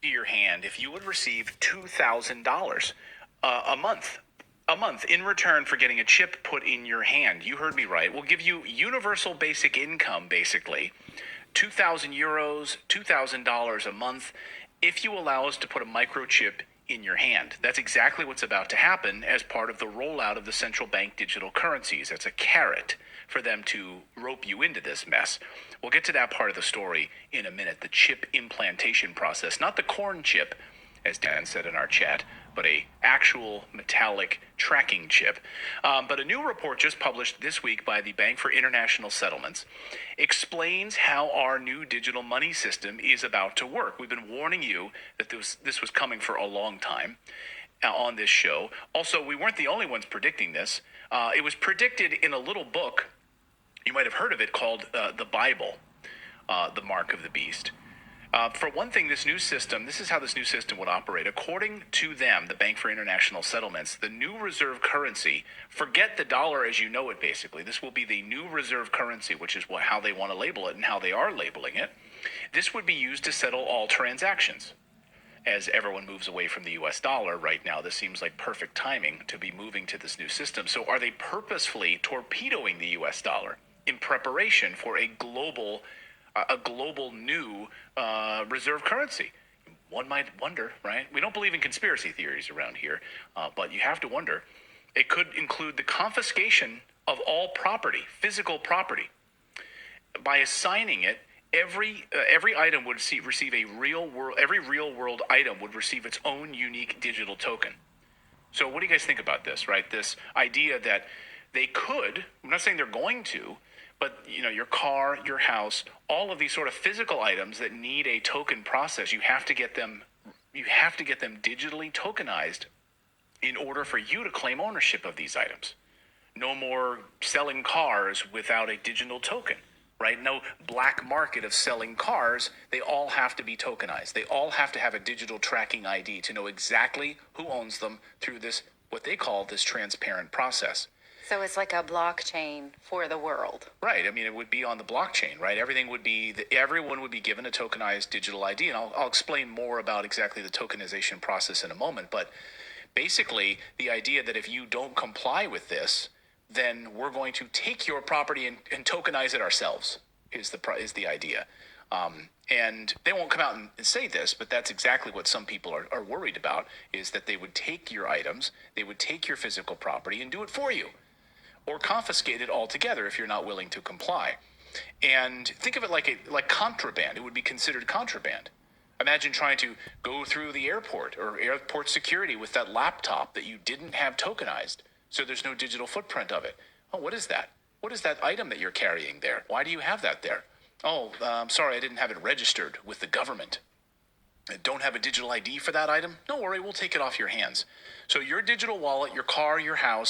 to your hand if you would receive $2,000 a month. A month in return for getting a chip put in your hand. You heard me right. We'll give you universal basic income, basically. 2,000 euros, $2,000 a month, if you allow us to put a microchip in your hand. That's exactly what's about to happen as part of the rollout of the central bank digital currencies. It's a carrot for them to rope you into this mess. We'll get to that part of the story in a minute, the chip implantation process, not the corn chip, as Dan said in our chat, but a actual metallic tracking chip. But a new report just published this week by the Bank for International Settlements explains how our new digital money system is about to work. We've been warning you that this was coming for a long time on this show. Also, we weren't the only ones predicting this. It was predicted in a little book, you might have heard of it, called The Bible, The Mark of the Beast. For one thing, this is how this new system would operate. According to them, the Bank for International Settlements, the new reserve currency, forget the dollar as you know it, basically. This will be the new reserve currency, which is how they want to label it and how they are labeling it. This would be used to settle all transactions. As everyone moves away from the US dollar right now, this seems like perfect timing to be moving to this new system. So are they purposefully torpedoing the US dollar in preparation for a global new reserve currency? One might wonder, right? We don't believe in conspiracy theories around here, but you have to wonder. It could include the confiscation of all property, physical property. By assigning it, every item would receive a real world. Every real world item would receive its own unique digital token. So, what do you guys think about this? Right, this idea that they could. I'm not saying they're going to. But, your car, your house, all of these sort of physical items that need a token process, you have to get them digitally tokenized in order for you to claim ownership of these items. No more selling cars without a digital token, right? No black market of selling cars. They all have to be tokenized. They all have to have a digital tracking ID to know exactly who owns them through this, what they call this transparent process. So it's like a blockchain for the world. Right. I mean, it would be on the blockchain, right? Everyone would be given a tokenized digital ID. And I'll explain more about exactly the tokenization process in a moment. But basically, the idea that if you don't comply with this, then we're going to take your property and tokenize it ourselves is the idea. And they won't come out and say this, but that's exactly what some people are worried about, is that they would take your items, they would take your physical property and do it for you, or confiscate it altogether if you're not willing to comply. And think of it like contraband. It would be considered contraband. Imagine trying to go through the airport or airport security with that laptop that you didn't have tokenized, so there's no digital footprint of it. Oh, what is that? What is that item that you're carrying there? Why do you have that there? Oh, I'm sorry, I didn't have it registered with the government. Don't have a digital ID for that item? Don't worry, we'll take it off your hands. So your digital wallet, your car, your house,